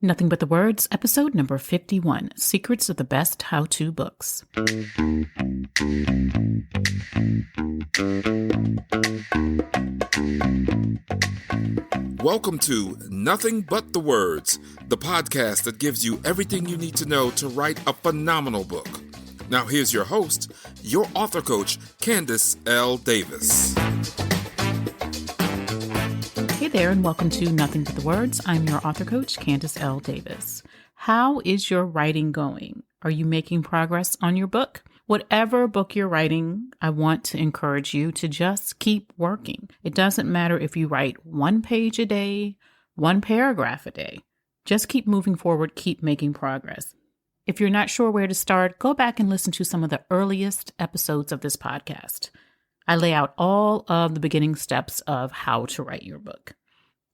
Nothing But the Words, episode number 51, Secrets of the Best How-To Books. Welcome to Nothing But the Words, the podcast that gives you everything you need to know to write a phenomenal book. Now here's your host, your author coach, Candace L. Davis. Hey there, and welcome to Nothing But the Words. I'm your author coach, Candace L. Davis. How is your writing going? Are you making progress on your book? Whatever book you're writing, I want to encourage you to just keep working. It doesn't matter if you write 1 page a day, 1 paragraph a day. Just keep moving forward, keep making progress. If you're not sure where to start, go back and listen to some of the earliest episodes of this podcast. I lay out all of the beginning steps of how to write your book.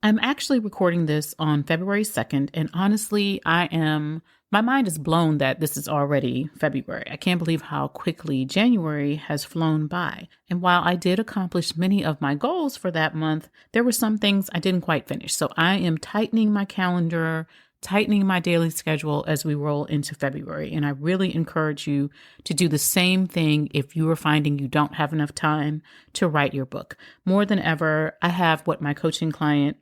I'm actually recording this on February 2nd, and honestly, my mind is blown that this is already February. I can't believe how quickly January has flown by. And while I did accomplish many of my goals for that month, there were some things I didn't quite finish. So I am tightening my calendar, tightening my daily schedule as we roll into February. And I really encourage you to do the same thing if you are finding you don't have enough time to write your book. More than ever, I have what my coaching client,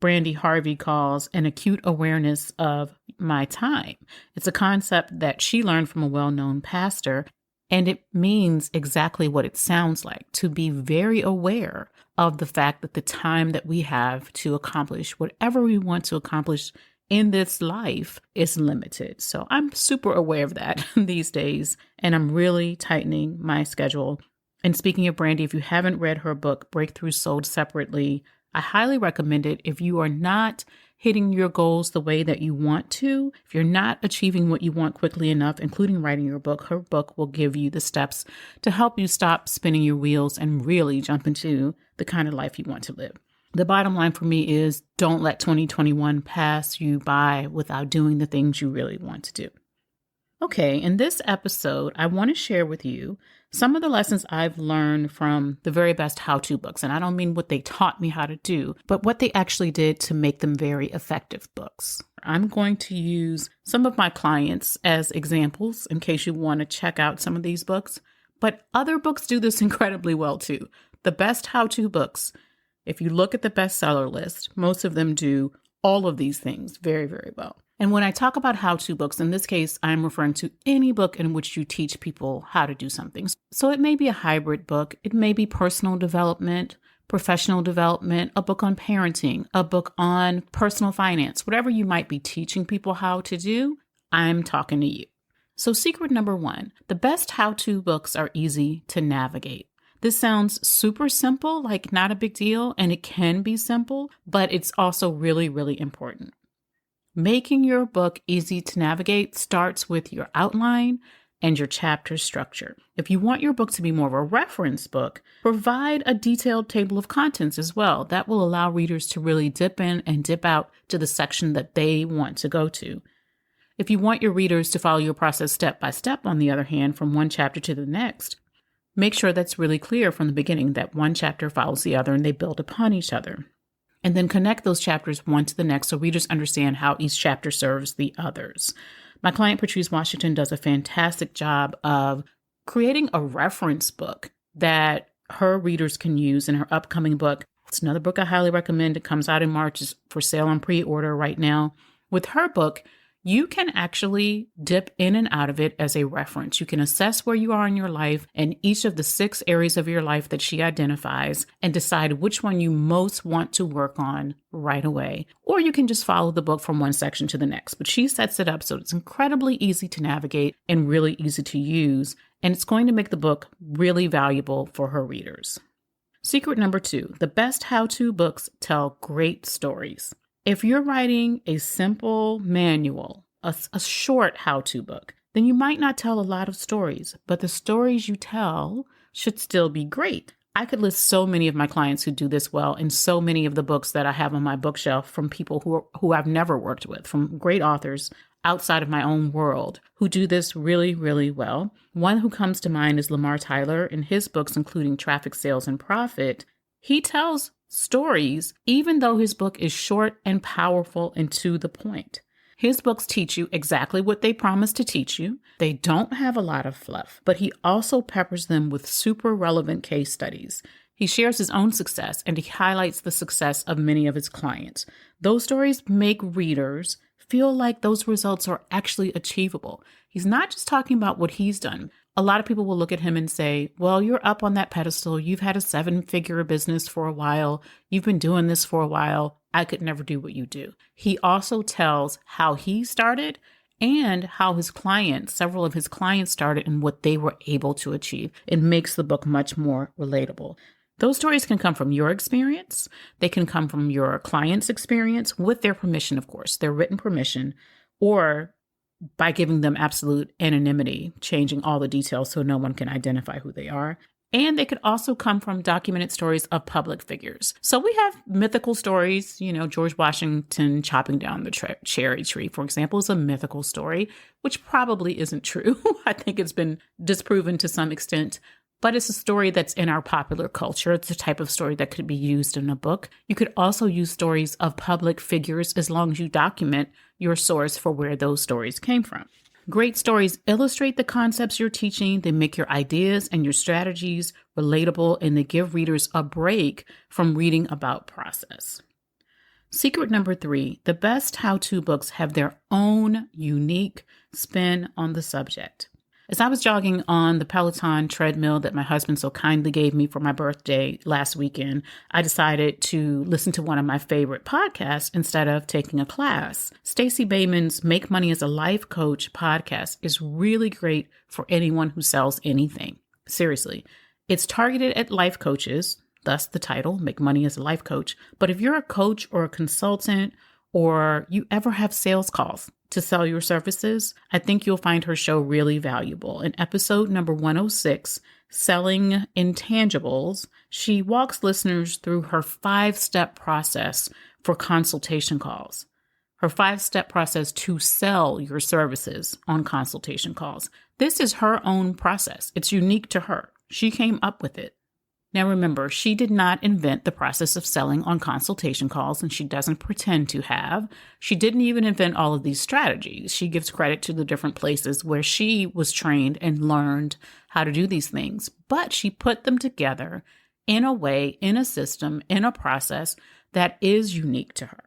Brandy Harvey, calls an acute awareness of my time. It's a concept that she learned from a well-known pastor, and it means exactly what it sounds like, to be very aware of the fact that the time that we have to accomplish whatever we want to accomplish in this life is limited. So I'm super aware of that these days, and I'm really tightening my schedule. And speaking of Brandy, if you haven't read her book, Breakthrough Sold Separately, I highly recommend it. If you are not hitting your goals the way that you want to, if you're not achieving what you want quickly enough, including writing your book, her book will give you the steps to help you stop spinning your wheels and really jump into the kind of life you want to live. The bottom line for me is don't let 2021 pass you by without doing the things you really want to do. Okay, in this episode, I want to share with you some of the lessons I've learned from the very best how-to books. And I don't mean what they taught me how to do, but what they actually did to make them very effective books. I'm going to use some of my clients as examples in case you want to check out some of these books. But other books do this incredibly well too. The best how-to books, if you look at the bestseller list, most of them do all of these things very, very well. And when I talk about how-to books, in this case, I'm referring to any book in which you teach people how to do something. So it may be a hybrid book. It may be personal development, professional development, a book on parenting, a book on personal finance, whatever you might be teaching people how to do, I'm talking to you. So secret number 1, the best how-to books are easy to navigate. This sounds super simple, like not a big deal, and it can be simple, but it's also really, really important. Making your book easy to navigate starts with your outline and your chapter structure. If you want your book to be more of a reference book, provide a detailed table of contents as well. That will allow readers to really dip in and dip out to the section that they want to go to. If you want your readers to follow your process step by step, on the other hand, from one chapter to the next, make sure that's really clear from the beginning that one chapter follows the other and they build upon each other. And then connect those chapters one to the next so readers understand how each chapter serves the others. My client, Patrice Washington, does a fantastic job of creating a reference book that her readers can use in her upcoming book. It's another book I highly recommend. It comes out in March. It's for sale on pre-order right now. With her book, you can actually dip in and out of it as a reference. You can assess where you are in your life and each of the 6 areas of your life that she identifies and decide which one you most want to work on right away. Or you can just follow the book from one section to the next. But she sets it up so it's incredibly easy to navigate and really easy to use. And it's going to make the book really valuable for her readers. Secret number 2, the best how-to books tell great stories. If you're writing a simple manual, a short how-to book, then you might not tell a lot of stories, but the stories you tell should still be great. I could list so many of my clients who do this well, and so many of the books that I have on my bookshelf from people who I've never worked with, from great authors outside of my own world who do this really, really well. One who comes to mind is Lamar Tyler. In his books, including Traffic, Sales, and Profit, he tells stories, even though his book is short and powerful and to the point. His books teach you exactly what they promise to teach you. They don't have a lot of fluff, but he also peppers them with super relevant case studies. He shares his own success and he highlights the success of many of his clients. Those stories make readers feel like those results are actually achievable. He's not just talking about what he's done. A lot of people will look at him and say, well, you're up on that pedestal. You've had a 7-figure business for a while. You've been doing this for a while. I could never do what you do. He also tells how he started and how his clients, several of his clients started and what they were able to achieve. It makes the book much more relatable. Those stories can come from your experience. They can come from your client's experience with their permission, of course, their written permission, or by giving them absolute anonymity, changing all the details so no one can identify who they are. And they could also come from documented stories of public figures. So we have mythical stories, George Washington chopping down the cherry tree, for example, is a mythical story, which probably isn't true. I think it's been disproven to some extent. But it's a story that's in our popular culture. It's the type of story that could be used in a book. You could also use stories of public figures as long as you document your source for where those stories came from. Great stories illustrate the concepts you're teaching. They make your ideas and your strategies relatable, and they give readers a break from reading about process. Secret number 3, the best how-to books have their own unique spin on the subject. As I was jogging on the Peloton treadmill that my husband so kindly gave me for my birthday last weekend, I decided to listen to one of my favorite podcasts instead of taking a class. Stacey Bayman's Make Money as a Life Coach podcast is really great for anyone who sells anything. Seriously, it's targeted at life coaches, thus the title, Make Money as a Life Coach. But if you're a coach or a consultant, or you ever have sales calls to sell your services, I think you'll find her show really valuable. In episode number 106, Selling Intangibles, she walks listeners through her 5-step process for consultation calls. Her 5-step process to sell your services on consultation calls. This is her own process. It's unique to her. She came up with it. Now remember, she did not invent the process of selling on consultation calls, and she doesn't pretend to have. She didn't even invent all of these strategies. She gives credit to the different places where she was trained and learned how to do these things. But she put them together in a way, in a system, in a process that is unique to her.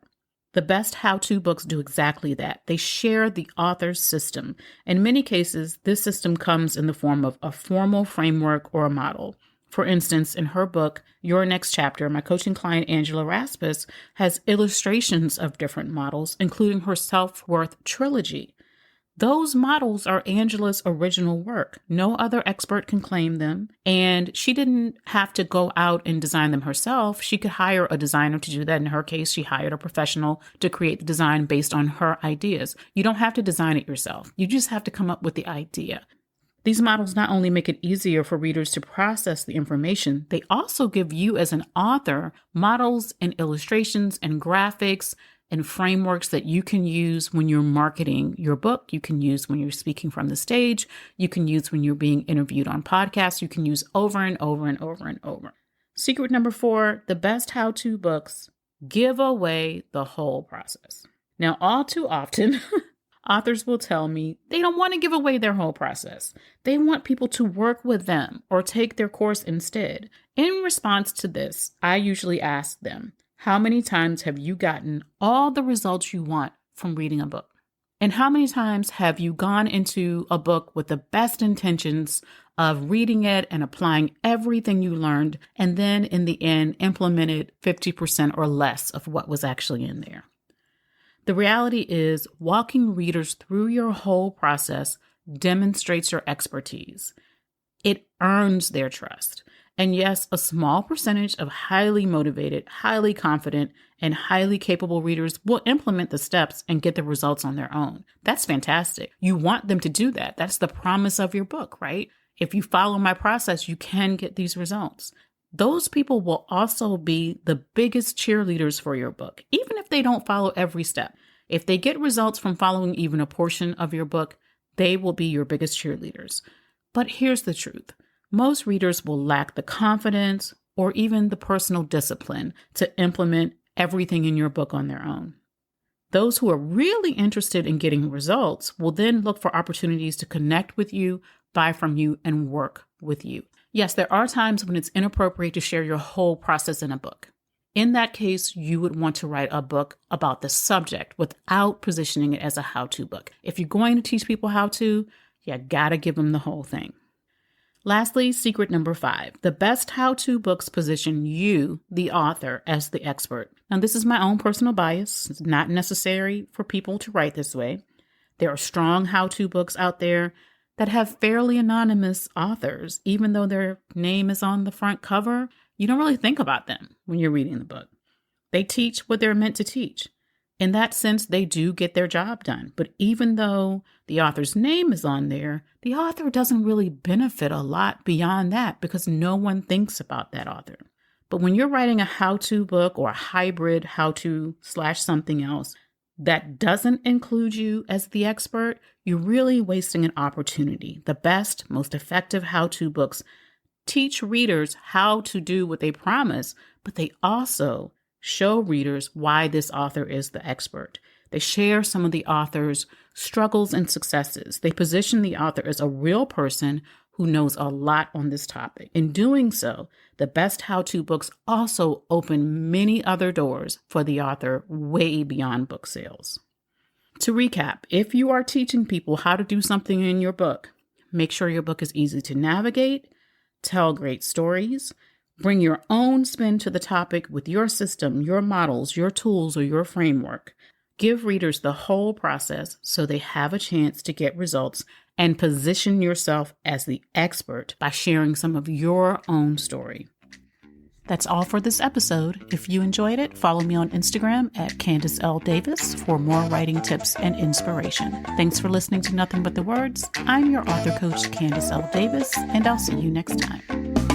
The best how-to books do exactly that. They share the author's system. In many cases, this system comes in the form of a formal framework or a model. For instance, in her book, Your Next Chapter, my coaching client, Angela Raspis, has illustrations of different models, including her self-worth trilogy. Those models are Angela's original work. No other expert can claim them, and she didn't have to go out and design them herself. She could hire a designer to do that. In her case, she hired a professional to create the design based on her ideas. You don't have to design it yourself. You just have to come up with the idea. These models not only make it easier for readers to process the information, they also give you as an author models and illustrations and graphics and frameworks that you can use when you're marketing your book. You can use when you're speaking from the stage. You can use when you're being interviewed on podcasts. You can use over and over and over and over. Secret number 4, the best how-to books give away the whole process. Now, all too often, authors will tell me they don't want to give away their whole process. They want people to work with them or take their course instead. In response to this, I usually ask them, how many times have you gotten all the results you want from reading a book? And how many times have you gone into a book with the best intentions of reading it and applying everything you learned, and then in the end implemented 50% or less of what was actually in there? The reality is, walking readers through your whole process demonstrates your expertise. It earns their trust. And yes, a small percentage of highly motivated, highly confident, and highly capable readers will implement the steps and get the results on their own. That's fantastic. You want them to do that. That's the promise of your book, right? If you follow my process, you can get these results. Those people will also be the biggest cheerleaders for your book, even if they don't follow every step. If they get results from following even a portion of your book, they will be your biggest cheerleaders. But here's the truth. Most readers will lack the confidence or even the personal discipline to implement everything in your book on their own. Those who are really interested in getting results will then look for opportunities to connect with you, buy from you, and work with you. Yes, there are times when it's inappropriate to share your whole process in a book. In that case, you would want to write a book about the subject without positioning it as a how-to book. If you're going to teach people how to, you gotta give them the whole thing. Lastly, secret number 5, the best how-to books position you, the author, as the expert. Now, this is my own personal bias. It's not necessary for people to write this way. There are strong how-to books out there that have fairly anonymous authors. Even though their name is on the front cover, you don't really think about them when you're reading the book. They teach what they're meant to teach. In that sense, they do get their job done. But even though the author's name is on there, the author doesn't really benefit a lot beyond that because no one thinks about that author. But when you're writing a how-to book or a hybrid how-to / something else that doesn't include you as the expert, you're really wasting an opportunity. The best, most effective how-to books teach readers how to do what they promise, but they also show readers why this author is the expert. They share some of the author's struggles and successes. They position the author as a real person who knows a lot on this topic. In doing so, the best how-to books also open many other doors for the author way beyond book sales. To recap, if you are teaching people how to do something in your book, make sure your book is easy to navigate, tell great stories, bring your own spin to the topic with your system, your models, your tools, or your framework. Give readers the whole process so they have a chance to get results, and position yourself as the expert by sharing some of your own story. That's all for this episode. If you enjoyed it, follow me on Instagram at Candace L. Davis for more writing tips and inspiration. Thanks for listening to Nothing But the Words. I'm your author coach, Candace L. Davis, and I'll see you next time.